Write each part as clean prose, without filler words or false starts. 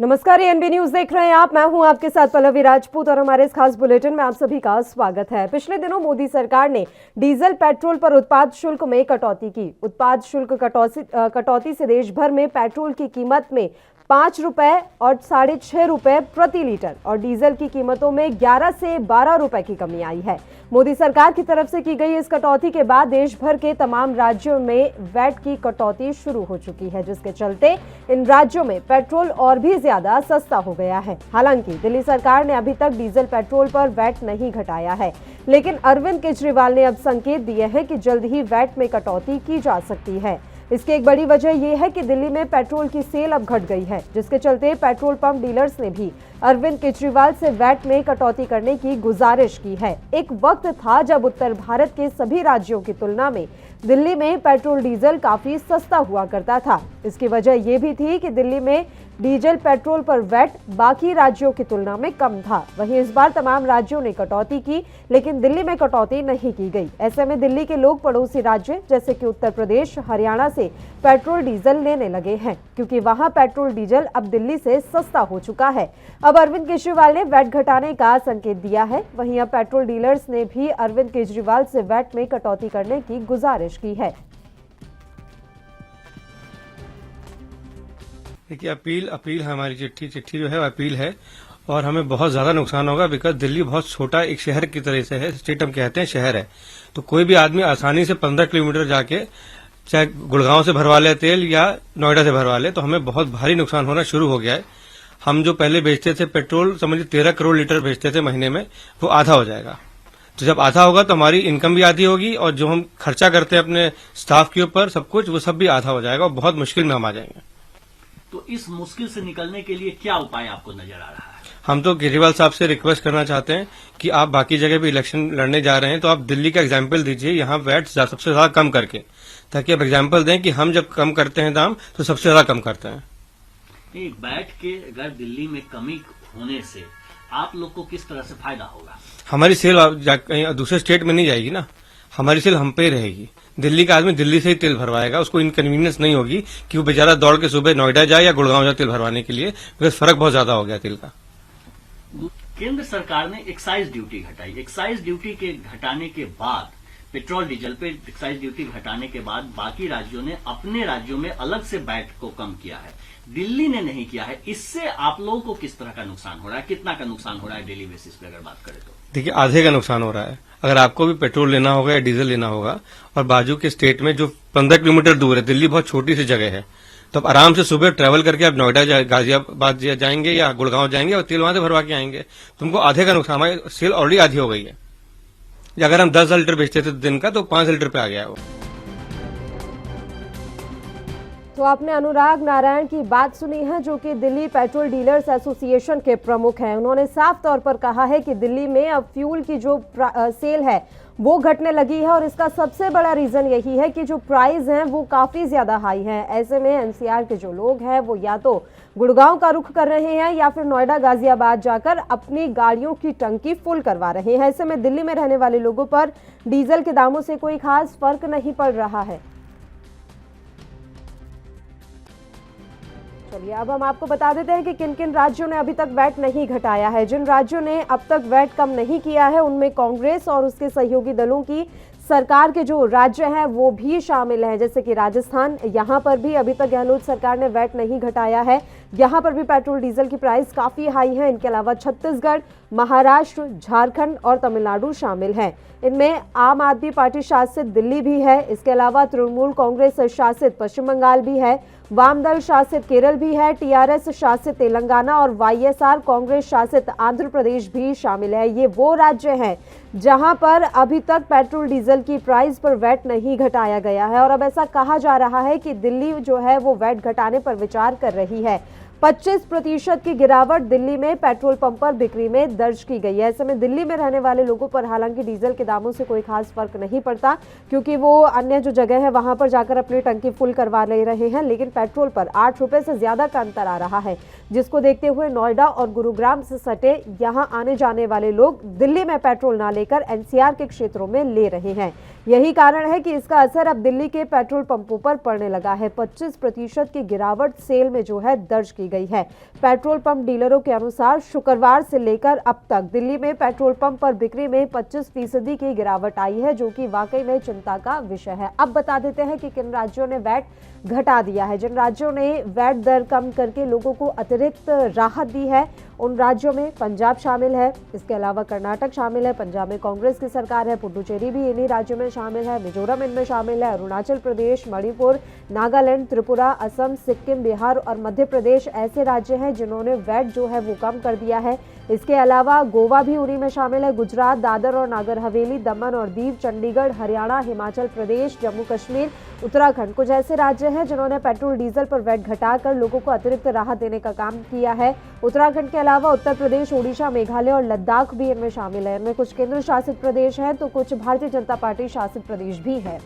नमस्कार, ANB news देख रहे हैं आप। मैं हूं आपके साथ पल्लवी राजपूत और हमारे इस खास बुलेटिन में आप सभी का स्वागत है। पिछले दिनों मोदी सरकार ने डीजल पेट्रोल पर उत्पाद शुल्क में कटौती की। उत्पाद शुल्क कटौती से देश भर में पेट्रोल की कीमत में 5 रुपए और 6.5 रुपए प्रति लीटर और डीजल की कीमतों में 11 से 12 रुपए की कमी आई है। मोदी सरकार की तरफ से की गई इस कटौती के बाद देश भर के तमाम राज्यों में वैट की कटौती शुरू हो चुकी है, जिसके चलते इन राज्यों में पेट्रोल और भी ज्यादा सस्ता हो गया है। हालांकि दिल्ली सरकार ने अभी तक डीजल पेट्रोल पर वैट नहीं घटाया है, लेकिन अरविंद केजरीवाल ने अब संकेत दिए हैं कि जल्द ही वैट में कटौती की जा सकती है। इसकी एक बड़ी वजह यह है कि दिल्ली में पेट्रोल की सेल अब घट गई है, जिसके चलते पेट्रोल पंप डीलर्स ने भी अरविंद केजरीवाल से वैट में कटौती करने की गुजारिश की है। एक वक्त था जब उत्तर भारत के सभी राज्यों की तुलना में दिल्ली में पेट्रोल डीजल काफी सस्ता हुआ करता था। इसकी वजह यह भी थी कि दिल्ली में डीजल पेट्रोल पर वैट बाकी राज्यों की तुलना में कम था। वहीं इस बार तमाम राज्यों ने कटौती की, लेकिन दिल्ली में कटौती नहीं की गई। ऐसे में दिल्ली के लोग पड़ोसी राज्य जैसे कि उत्तर प्रदेश, हरियाणा से पेट्रोल डीजल लेने लगे हैं, क्योंकि वहां पेट्रोल डीजल अब दिल्ली से सस्ता हो चुका है। अब अरविंद केजरीवाल ने वैट घटाने का संकेत दिया है। वहीं अब पेट्रोल डीलर्स ने भी अरविंद केजरीवाल से वैट में कटौती करने की गुजारिश की है। देखिए, अपील हमारी चिट्ठी जो है अपील है और हमें बहुत ज्यादा नुकसान होगा, बिकॉज दिल्ली बहुत छोटा एक शहर की तरह से है, स्टेट हम कहते हैं, शहर है। तो कोई भी आदमी आसानी से 15 किलोमीटर जाके चाहे गुड़गांव से भरवा ले तेल या नोएडा से भरवा ले, तो हमें बहुत भारी नुकसान होना शुरू हो गया है। हम जो पहले बेचते थे पेट्रोल, समझिए 13 करोड़ लीटर बेचते थे महीने में, वो आधा हो जाएगा। तो जब आधा होगा तो हमारी इनकम भी आधी होगी और जो हम खर्चा करते हैं अपने स्टाफ के ऊपर सब कुछ, वो सब भी आधा हो जाएगा और बहुत मुश्किल में हम आ जाएंगे। तो इस मुश्किल से निकलने के लिए क्या उपाय आपको नजर आ रहा है? हम तो केजरीवाल साहब से रिक्वेस्ट करना चाहते हैं कि आप बाकी जगह भी इलेक्शन लड़ने जा रहे हैं तो आप दिल्ली का एग्जाम्पल दीजिए, यहाँ वैट सबसे ज्यादा कम करके, ताकि आप एग्जाम्पल दें कि हम जब कम करते हैं दाम तो सबसे ज्यादा कम करते हैं। वैट के अगर दिल्ली में कमी होने से आप लोग को किस तरह से फायदा होगा? हमारी सेल कहीं दूसरे स्टेट में नहीं जाएगी ना, हमारी सेल हम पे ही रहेगी। दिल्ली का आदमी दिल्ली से ही तेल भरवाएगा, उसको इनकन्वीनियंस नहीं होगी कि वो बेचारा दौड़ के सुबह नोएडा जाए या गुड़गांव जाए तेल भरवाने के लिए, बिकॉज फर्क बहुत ज्यादा हो गया तेल का। केंद्र सरकार ने एक्साइज ड्यूटी घटाई। एक्साइज ड्यूटी के घटाने के बाद, पेट्रोल डीजल पे एक्साइज ड्यूटी घटाने के बाद बाकी राज्यों ने अपने राज्यों में अलग से वैट को कम किया है, दिल्ली ने नहीं किया है। इससे आप लोगों को किस तरह का नुकसान हो रहा है, कितना का नुकसान हो रहा है डेली बेसिस पे अगर बात करें तो? देखिए, आधे का नुकसान हो रहा है। अगर आपको भी पेट्रोल लेना होगा या डीजल लेना होगा और बाजू के स्टेट में जो 15 किलोमीटर दूर है, दिल्ली बहुत छोटी सी जगह है, तो आप आराम से सुबह ट्रैवल करके आप नोएडा गाजियाबाद जाएंगे या गुड़गांव जाएंगे और तेल वहां से भरवा के आएंगे। तुमको आधे का नुकसान, हमारी सेल ऑलरेडी आधी हो गई है। अगर हम 10 लीटर बेचते थे दिन का, तो 5 लीटर पे आ गया है वो। तो आपने अनुराग नारायण की बात सुनी है, जो कि दिल्ली पेट्रोल डीलर्स एसोसिएशन के प्रमुख हैं। उन्होंने साफ तौर पर कहा है कि दिल्ली में अब फ्यूल की जो सेल है वो घटने लगी है और इसका सबसे बड़ा रीजन यही है कि जो प्राइस हैं वो काफी ज्यादा हाई हैं। ऐसे में एनसीआर के जो लोग हैं वो या तो गुड़गांव का रुख कर रहे हैं या फिर नोएडा गाजियाबाद जाकर अपनी गाड़ियों की टंकी फुल करवा रहे हैं। ऐसे में दिल्ली में रहने वाले लोगों पर डीजल के दामों से कोई खास फर्क नहीं पड़ रहा है। चलिए, अब हम आपको बता देते हैं कि किन किन राज्यों ने अभी तक वैट नहीं घटाया है। जिन राज्यों ने अब तक वैट कम नहीं किया है उनमें कांग्रेस और उसके सहयोगी दलों की सरकार के जो राज्य हैं वो भी शामिल हैं, जैसे कि राजस्थान। यहाँ पर भी अभी तक गहलोत सरकार ने वैट नहीं घटाया है। यहाँ पर भी पेट्रोल डीजल की प्राइस काफी हाई है। इनके अलावा छत्तीसगढ़, महाराष्ट्र, झारखंड और तमिलनाडु शामिल हैं। इनमें आम आदमी पार्टी शासित दिल्ली भी है। इसके अलावा तृणमूल कांग्रेस शासित पश्चिम बंगाल भी है, वाम दल शासित केरल भी है, टीआरएस शासित तेलंगाना और वाईएसआर कांग्रेस शासित आंध्र प्रदेश भी शामिल है। ये वो राज्य हैं जहां पर अभी तक पेट्रोल डीजल की प्राइस पर वैट नहीं घटाया गया है और अब ऐसा कहा जा रहा है कि दिल्ली जो है वो वैट घटाने पर विचार कर रही है। 25% की गिरावट दिल्ली में पेट्रोल पंप पर बिक्री में दर्ज की गई है। ऐसे में दिल्ली में रहने वाले लोगों पर हालांकि डीजल के दामों से कोई खास फर्क नहीं पड़ता, क्योंकि वो अन्य जो जगह है वहां पर जाकर अपनी टंकी फुल करवा ले रहे हैं, लेकिन पेट्रोल पर 8 रुपए से ज्यादा का अंतर आ रहा है, जिसको देखते हुए नोएडा और गुरुग्राम से सटे यहां आने जाने वाले लोग दिल्ली में पेट्रोल ना लेकर एनसीआर के क्षेत्रों में ले रहे हैं। यही कारण है कि इसका असर अब दिल्ली के पेट्रोल पंपों पर पड़ने लगा है। 25% की गिरावट सेल में जो है दर्ज की गई है। पेट्रोल पंप डीलरों के अनुसार शुक्रवार से लेकर अब तक दिल्ली में पेट्रोल पंप पर बिक्री में 25% की गिरावट आई है, जो कि वाकई में चिंता का विषय है। अब बता देते हैं कि किन राज्यों ने वैट घटा दिया है। जिन राज्यों ने वैट दर कम करके लोगों को अतिरिक्त राहत दी है, उन राज्यों में पंजाब शामिल है। इसके अलावा कर्नाटक शामिल है। पंजाब में कांग्रेस की सरकार है। पुडुचेरी भी इन्हीं राज्यों में शामिल है। मिजोरम इनमें शामिल है। अरुणाचल प्रदेश, मणिपुर, नागालैंड, त्रिपुरा, असम, सिक्किम, बिहार और मध्य प्रदेश ऐसे राज्य हैं जिन्होंने वैट जो है वो कम कर दिया है। इसके अलावा गोवा भी उन्हीं में शामिल है। गुजरात, दादर और नागर हवेली, दमन और दीव, चंडीगढ़, हरियाणा, हिमाचल प्रदेश, जम्मू कश्मीर, उत्तराखंड कुछ ऐसे राज्य हैं जिन्होंने पेट्रोल डीजल पर वैट घटाकर लोगों को अतिरिक्त राहत देने का काम किया है। उत्तराखंड के अलावा उत्तर प्रदेश, ओडिशा, मेघालय और लद्दाख भी इनमें शामिल है। इनमें कुछ केंद्र शासित प्रदेश हैं तो कुछ भारतीय जनता पार्टी शासित प्रदेश भी है।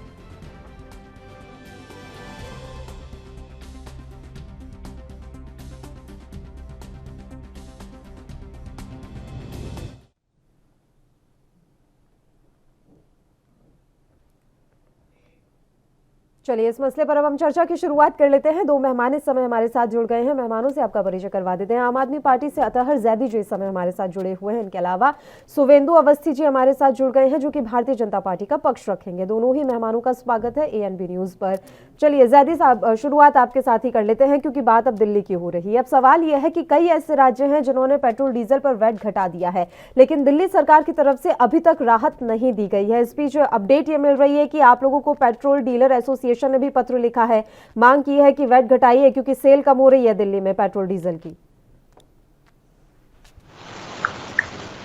चलिए इस मसले पर अब हम चर्चा की शुरुआत कर लेते हैं। दो मेहमान इस समय हमारे साथ जुड़ गए हैं। मेहमानों से आपका परिचय करवा देते हैं। आम आदमी पार्टी से अतहर जैदी जी इस समय हमारे साथ जुड़े हुए हैं। इनके अलावा सुवेंदु अवस्थी जी हमारे साथ जुड़ गए हैं, जो कि भारतीय जनता पार्टी का पक्ष रखेंगे। दोनों ही मेहमानों का स्वागत है ANB न्यूज पर। चलिए जैदी साहब, शुरुआत आपके साथ ही कर लेते हैं क्योंकि बात अब दिल्ली की हो रही है। अब सवाल यह है कि कई ऐसे राज्य हैं जिन्होंने पेट्रोल डीजल पर वैट घटा दिया है, लेकिन दिल्ली सरकार की तरफ से अभी तक राहत नहीं दी गई है। इस बीच अपडेट ये मिल रही है कि आप लोगों को पेट्रोल डीलर एसोसिएशन ने भी पत्र लिखा है, मांग की है कि वैट घटाइए क्योंकि सेल कम हो रही है दिल्ली में पेट्रोल डीजल की।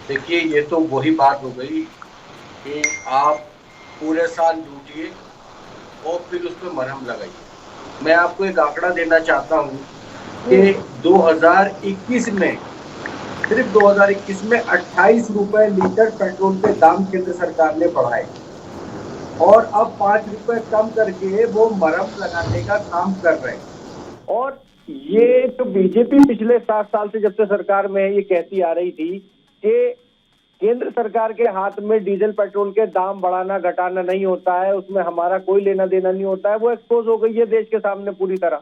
देखिए, ये तो वही बात हो गई कि आप पूरे साल लूटिए और फिर उस पर मरहम लगाइए। मैं आपको एक आंकड़ा देना चाहता हूँ कि 2021 में, सिर्फ 2021 में 28 रुपए लीटर पेट्रोल के दाम केंद्र सरकार ने बढ़ाए और अब 5 रुपए कम करके वो मरहम लगाने का काम कर रहे हैं। और ये जो बीजेपी पिछले 7 साल से जब से सरकार में है, ये कहती आ रही थी कि केंद्र सरकार के हाथ में डीजल पेट्रोल के दाम बढ़ाना घटाना नहीं होता है, उसमें हमारा कोई लेना देना नहीं होता है, वो एक्सपोज हो गई है देश के सामने पूरी तरह।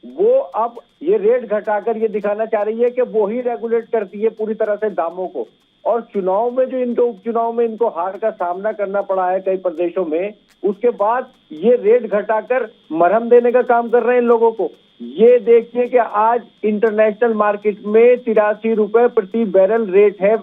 वो अब ये रेट घटाकर ये दिखाना चाह रही है कि वो ही रेगुलेट करती है पूरी तरह से दामों को। और चुनाव में जो इनको उपचुनाव में इनको हार का सामना करना पड़ा है कई प्रदेशों में, उसके बाद ये रेट घटाकर मरहम देने का काम कर रहे हैं इन लोगों को। ये देखिए कि आज इंटरनेशनल मार्केट में 83 रुपए प्रति बैरल रेट है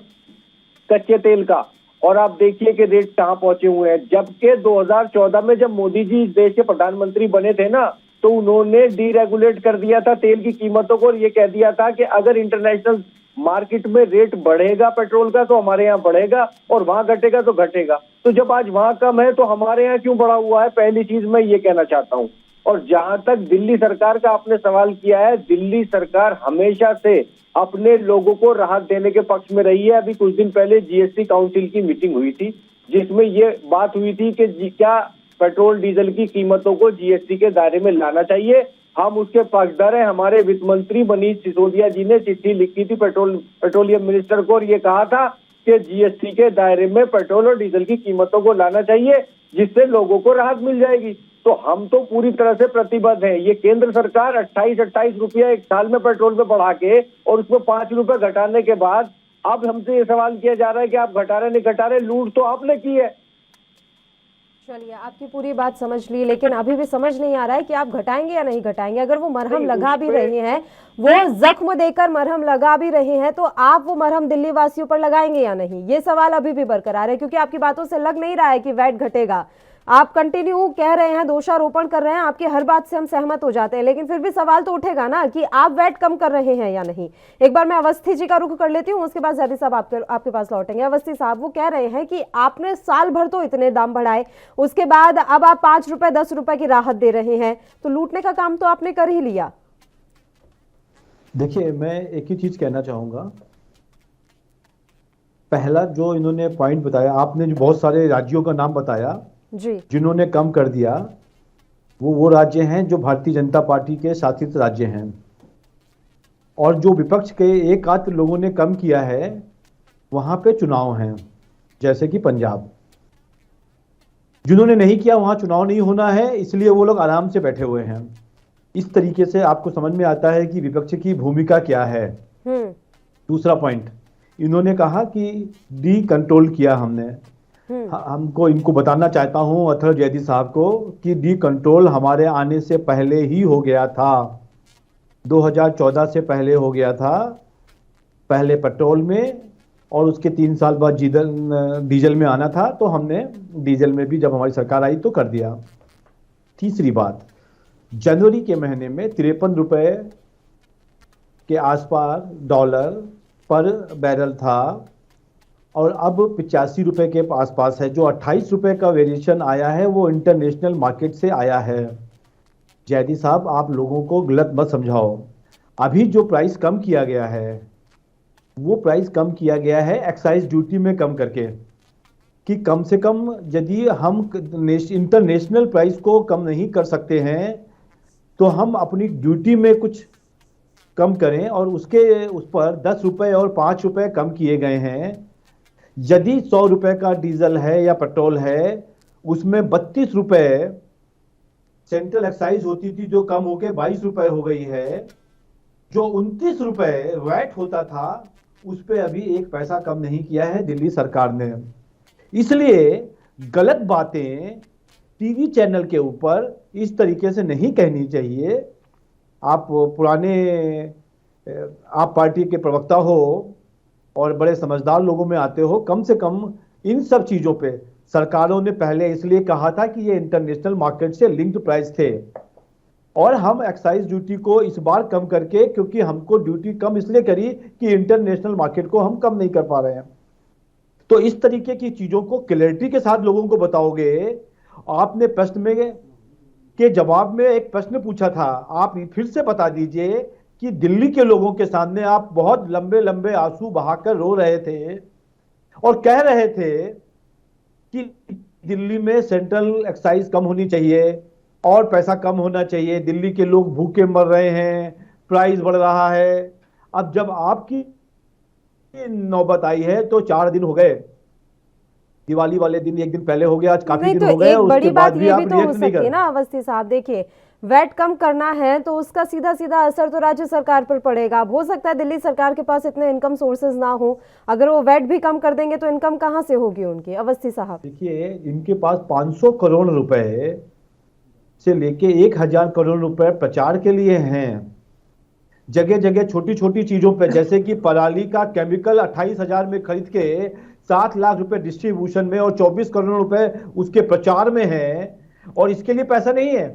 कच्चे तेल का, और आप देखिए कि रेट कहां पहुंचे हुए हैं। जबकि 2014 में जब मोदी जी इस देश के प्रधानमंत्री बने थे ना, तो उन्होंने डीरेगुलेट कर दिया था तेल की कीमतों को और ये कह दिया था कि अगर इंटरनेशनल मार्केट में रेट बढ़ेगा पेट्रोल का तो हमारे यहाँ बढ़ेगा और वहां घटेगा तो घटेगा। तो जब आज वहां कम है तो हमारे यहाँ क्यों बढ़ा हुआ है, पहली चीज मैं ये कहना चाहता हूँ। और जहां तक दिल्ली सरकार का आपने सवाल किया है, दिल्ली सरकार हमेशा से अपने लोगों को राहत देने के पक्ष में रही है। अभी कुछ दिन पहले GST काउंसिल की मीटिंग हुई थी जिसमें ये बात हुई थी कि क्या पेट्रोल डीजल की कीमतों को GST के दायरे में लाना चाहिए। हम उसके पक्षधर हैं। हमारे वित्त मंत्री मनीष सिसोदिया जी ने चिट्ठी लिखी थी पेट्रोलियम मिनिस्टर को और ये कहा था कि GST के दायरे में पेट्रोल और डीजल की कीमतों को लाना चाहिए, जिससे लोगों को राहत मिल जाएगी। तो हम तो पूरी तरह से प्रतिबद्ध हैं। ये केंद्र सरकार 28 रुपया एक साल में पेट्रोल पे बढ़ा के और उसमें 5 रुपए घटाने के बाद अब हमसे ये सवाल किया जा रहा है कि आप घटा रहे नहीं घटा रहे, लूट तो आपने की है। चलिए आपकी पूरी बात समझ ली, लेकिन अभी भी समझ नहीं आ रहा है कि आप घटाएंगे या नहीं घटाएंगे। अगर वो मरहम लगा भी रहे हैं, वो जख्म देकर मरहम लगा भी रहे हैं, तो आप वो मरहम दिल्ली वासियों पर लगाएंगे या नहीं, ये सवाल अभी भी बरकरार है। क्योंकि आपकी बातों से लग नहीं रहा है कि वैट घटेगा। आप कंटिन्यू कह रहे हैं, दोषारोपण कर रहे हैं, आपकी हर बात से हम सहमत हो जाते हैं, लेकिन फिर भी सवाल तो उठेगा ना कि आप वैट कम कर रहे हैं या नहीं। एक बार मैं अवस्थी जी का रुख कर लेती हूँ, उसके बाद जैदी साहब आपके पास लौटेंगे। अवस्थी साहब, वो कह रहे हैं कि आपने साल भर तो इतने दाम बढ़ाए, उसके बाद अब आप 5 रुपए 10 रुपए की राहत दे रहे हैं, तो लूटने का काम तो आपने कर ही लिया। देखिए, मैं एक ही चीज कहना चाहूंगा। पहला जो इन्होंने पॉइंट बताया, आपने जो बहुत सारे राज्यों का नाम बताया जी, जिन्होंने कम कर दिया, वो राज्य हैं जो भारतीय जनता पार्टी के शासित राज्य हैं। और जो विपक्ष के एक आध लोगों ने कम किया है, वहां पे चुनाव हैं, जैसे कि पंजाब। जिन्होंने नहीं किया वहां चुनाव नहीं होना है, इसलिए वो लोग आराम से बैठे हुए हैं। इस तरीके से आपको समझ में आता है कि विपक्ष की भूमिका क्या है। दूसरा पॉइंट, इन्होंने कहा कि डी कंट्रोल किया हमने। हमको इनको बताना चाहता हूं अथर जैदी साहब को कि डी कंट्रोल हमारे आने से पहले ही हो गया था, 2014 से पहले हो गया था, पहले पेट्रोल में और उसके 3 साल बाद डीजल में आना था, तो हमने डीजल में भी जब हमारी सरकार आई तो कर दिया। तीसरी बात, जनवरी के महीने में 53 रुपए के आसपास डॉलर पर बैरल था और अब 85 रुपए के आसपास है। जो 28 रुपए का वेरिएशन आया है वो इंटरनेशनल मार्केट से आया है। जैदी साहब, आप लोगों को गलत मत समझाओ। अभी जो प्राइस कम किया गया है वो प्राइस कम किया गया है एक्साइज ड्यूटी में कम करके, कि कम से कम यदि हम इंटरनेशनल प्राइस को कम नहीं कर सकते हैं तो हम अपनी ड्यूटी में कुछ कम करें, और उस पर 10 रुपए और 5 रुपए कम किए गए हैं। यदि 100 रुपए का डीजल है या पेट्रोल है, उसमें 32 रुपए सेंट्रल एक्साइज होती थी जो कम होके 22 रुपए हो गई है। जो 29 रुपए वैट होता था उस पे अभी 1 पैसा कम नहीं किया है दिल्ली सरकार ने। इसलिए गलत बातें टीवी चैनल के ऊपर इस तरीके से नहीं कहनी चाहिए। आप पुराने आप पार्टी के प्रवक्ता हो और बड़े समझदार लोगों में आते हो, कम से कम इन सब चीजों पे सरकारों ने पहले इसलिए कहा था कि ये इंटरनेशनल मार्केट से लिंक्ड प्राइस थे, और हम एक्साइज ड्यूटी को इस बार कम करके, क्योंकि हमको ड्यूटी कम इसलिए करी कि इंटरनेशनल मार्केट को हम कम नहीं कर पा रहे हैं। तो इस तरीके की चीजों को क्लैरिटी के साथ लोगों को बताओगे। आपने प्रश्न में के जवाब में एक प्रश्न पूछा था, आप फिर से बता दीजिए कि दिल्ली के लोगों के सामने आप बहुत लंबे लंबे आंसू बहाकर रो रहे थे और कह रहे थे कि दिल्ली में सेंट्रल एक्साइज कम होनी चाहिए और पैसा कम होना चाहिए, दिल्ली के लोग भूखे मर रहे हैं, प्राइस बढ़ रहा है। अब जब आपकी नौबत आई है तो 4 दिन हो गए, दिवाली वाले दिन 1 दिन पहले हो गया, आज काफी दिन हो गए, एक बड़ी बात ये भी तो हो रिएक्ट नहीं सकती है ना अवस्थी साहब, देखिए वैट कम करना है तो उसका सीधा सीधा असर तो राज्य सरकार पर पड़ेगा। अब हो सकता है दिल्ली सरकार के पास इतने इनकम सोर्सेज ना हो, अगर वो वैट भी कम कर देंगे तो इनकम कहाँ से होगी उनकी? अवस्थी साहब, देखिए इनके पास 500 करोड़ रुपए से लेके 1000 करोड़ रुपए प्रचार के लिए हैं। जगह जगह छोटी छोटी चीजों पे, जैसे कि पराली का केमिकल 28,000 में खरीद के 7 लाख रुपए डिस्ट्रीब्यूशन में और 24 करोड़ रुपए उसके प्रचार में है, और इसके लिए पैसा नहीं है।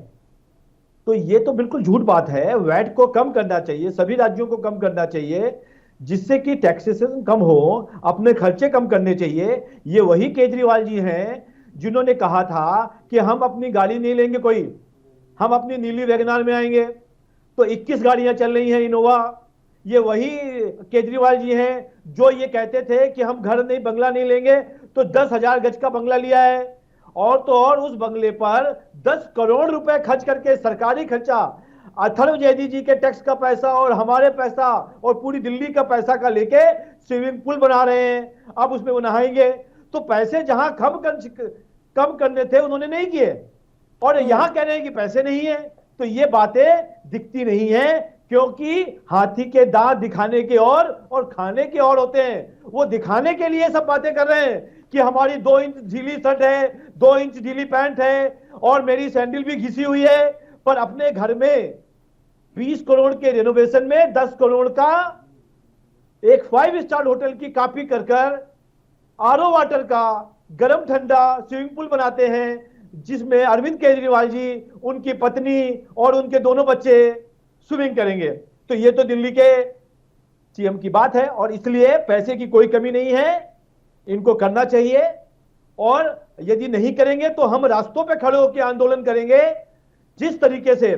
तो ये तो बिल्कुल झूठ बात है। वैट को कम करना चाहिए, सभी राज्यों को कम करना चाहिए, जिससे कि टैक्सेशन कम हो, अपने खर्चे कम करने चाहिए। ये वही केजरीवाल जी हैं जिन्होंने कहा था कि हम अपनी गाड़ी नहीं लेंगे कोई, हम अपनी नीली वैगनार में आएंगे। तो 21 गाड़ियां चल रही हैं इनोवा। ये वही केजरीवाल जी हैं जो ये कहते थे कि हम घर नहीं बंगला नहीं लेंगे, तो 10,000 गज का बंगला लिया है, और तो और उस बंगले पर 10 करोड़ रुपए खर्च करके सरकारी खर्चा, अथर्व जैदी जी के टैक्स का पैसा और हमारे पैसा और पूरी दिल्ली का पैसा का लेके स्विमिंग पूल बना रहे हैं। अब उसमें वो नहाएंगे। तो पैसे जहां कम करने थे उन्होंने नहीं किए, और यहां कह रहे हैं कि पैसे नहीं है। तो ये बातें दिखती नहीं है, क्योंकि हाथी के दांत दिखाने के और खाने के और होते हैं। वो दिखाने के लिए सब बातें कर रहे हैं कि हमारी 2 इंच ढीली शर्ट है, 2 इंच ढीली पैंट है, और मेरी सैंडल भी घिसी हुई है। पर अपने घर में 20 करोड़ के रेनोवेशन में 10 करोड़ का एक 5 स्टार होटल की कॉपी कर आरओ वाटर का गर्म ठंडा स्विमिंग पूल बनाते हैं, जिसमें अरविंद केजरीवाल जी, उनकी पत्नी और उनके दोनों बच्चे स्विमिंग करेंगे। तो ये तो दिल्ली के सीएम की बात है, और इसलिए पैसे की कोई कमी नहीं है, इनको करना चाहिए। और यदि नहीं करेंगे तो हम रास्तों पे खड़े होकर आंदोलन करेंगे, जिस तरीके से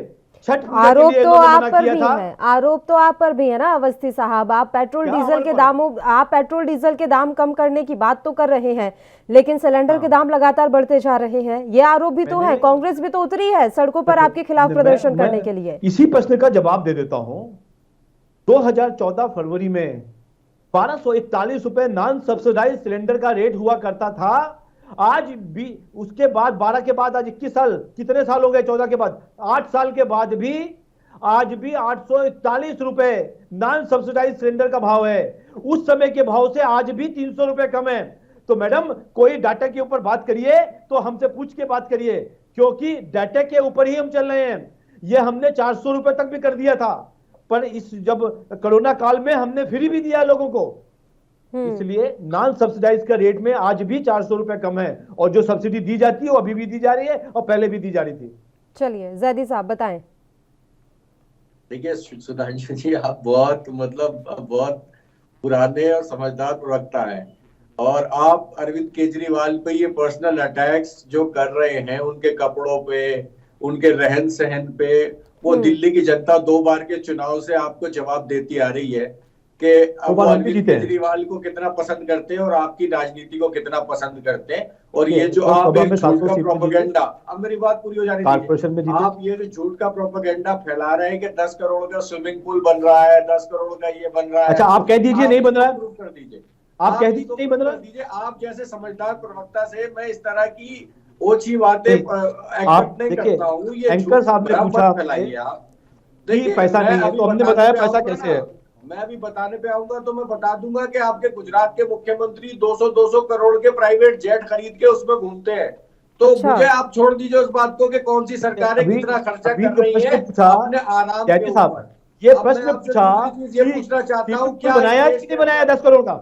छठ आरोप तो आप पर भी है, आरोप तो आप पर भी है ना अवस्थी साहब। आप पेट्रोल डीजल के दाम कम करने की बात तो कर रहे हैं, लेकिन सिलेंडर के दाम लगातार बढ़ते जा रहे हैं। ये आरोप भी तो है। कांग्रेस भी तो उतरी है सड़कों पर आपके खिलाफ प्रदर्शन करने के लिए। इसी प्रश्न का जवाब दे देता हूं। 2014 फरवरी में 1241 रुपए नॉन सब्सिडाइज सिलेंडर का रेट हुआ करता था। आज भी उसके बाद 12 के बाद आज 21 साल, कितने साल हो गए? 14 के बाद 8 साल के बाद भी आज भी 841 रुपए नॉन सब्सिडाइज सिलेंडर का भाव है। उस समय के भाव से आज भी 300 रुपए कम है। तो मैडम, कोई डाटा के ऊपर बात करिए तो हमसे पूछ के बात करिए, क्योंकि डाटा के ऊपर ही हम चल रहे हैं। ये हमने 400 रुपए तक भी कर दिया था, पर इस जब कोरोना काल में हमने फ्री भी दिया लोगों को, इसलिए नॉन सब्सिडाइज का रेट में आज भी 400 रुपए कम है। और जो सब्सिडी दी जाती है वो अभी भी दी जा रही है और पहले भी दी जा रही थी। चलिए जैदी साहब बताएं। देखिए सुधांशु जी, आप बहुत पुराने और समझदार प्रवक्ता हैं, और आप अरविंद केजरीवाल पे ये पर्सनल अटैक्स जो कर रहे हैं, उनके कपड़ों पे, उनके रहन सहन पे, वो दिल्ली की जनता 2 बार के चुनाव से आपको जवाब देती आ रही है कि अब अरविंद केजरीवाल को कितना पसंद करते हैं और आपकी राजनीति को कितना पसंद करते हैं। और ये जो आप एक झूठ का प्रोपेगेंडा, अब मेरी बात पूरी हो जानी चाहिए, आप ये जो झूठ का प्रोपेगेंडा फैला रहे हैं कि 10 करोड़ का स्विमिंग पूल बन रहा है, 10 करोड़ का ये बन रहा है। अच्छा, आप कह दीजिए नहीं बन रहा है, प्रूफ कर दीजिए। आप कह दीजिए नहीं बन रहा दीजिए। आप जैसे समझदार प्रवक्ता से मैं इस तरह की ओछी बातें एक्सेप्ट नहीं करता हूँ। ये एंकर साहब ने पूछा फैलाइए आप। देखिए पैसा नहीं है, तो हमने बताया पैसा कैसे है। मैं अभी बताने पे आऊंगा तो मैं बता दूंगा कि आपके गुजरात के मुख्यमंत्री 200 करोड़ के प्राइवेट जेट खरीद के उसमें घूमते हैं। तो मुझे आप छोड़ दीजिए उस बात को कि कौन सी सरकारें कितना खर्चा कर रही है अपने आराम के ऊपर। ये प्रश्न पूछा, ये पूछना चाहता हूँ, क्या बनाया किसने बनाया 10 करोड़ का?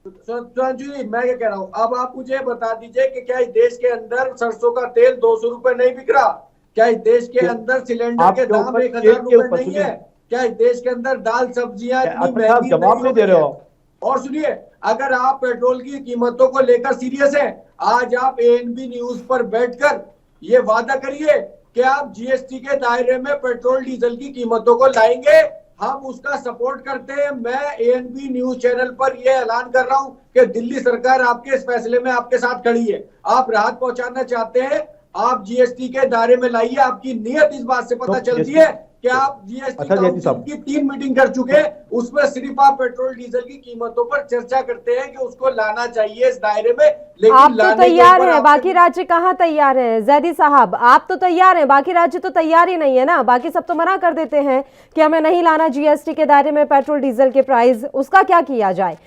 सुधांशु जी, मैं क्या कह रहा हूँ, अब आप मुझे बता दीजिए कि क्या इस देश के अंदर सरसों का तेल 200 रुपए नहीं बिक रहा? क्या इस देश के अंदर सिलेंडर के दाम 1000 रुपए नहीं है? क्या इस देश के अंदर दाल सब्जियां इतनी महंगी जवाब नहीं दे रहे हो? और सुनिए, अगर आप पेट्रोल की कीमतों को लेकर सीरियस हैं, आज आप एएनबी न्यूज पर बैठकर ये वादा करिए कि आप जीएसटी के दायरे में पेट्रोल डीजल की कीमतों को लाएंगे। हम उसका सपोर्ट करते हैं। मैं एएनबी न्यूज चैनल पर यह ऐलान कर रहा हूं कि दिल्ली सरकार आपके इस फैसले में आपके साथ खड़ी है। आप राहत पहुंचाना चाहते हैं, आप जीएसटी के दायरे में लाइए। आपकी नीयत इस बात से पता चलती है कि आप जीएसटी काउंसिल की 3 मीटिंग कर चुके हैं, उसमें सिर्फ आप पेट्रोल डीजल की कीमतों पर चर्चा करते हैं कि उसको लाना चाहिए इस दायरे में, लेकिन आप तो तैयार हैं, बाकी राज्य कहाँ तैयार हैं? जैदी साहब, आप तो तैयार हैं, बाकी राज्य तो तैयार ही नहीं है ना। बाकी सब तो मना कर देते हैं कि हमें नहीं लाना जीएसटी के दायरे में पेट्रोल डीजल के प्राइस। उसका क्या किया जाए?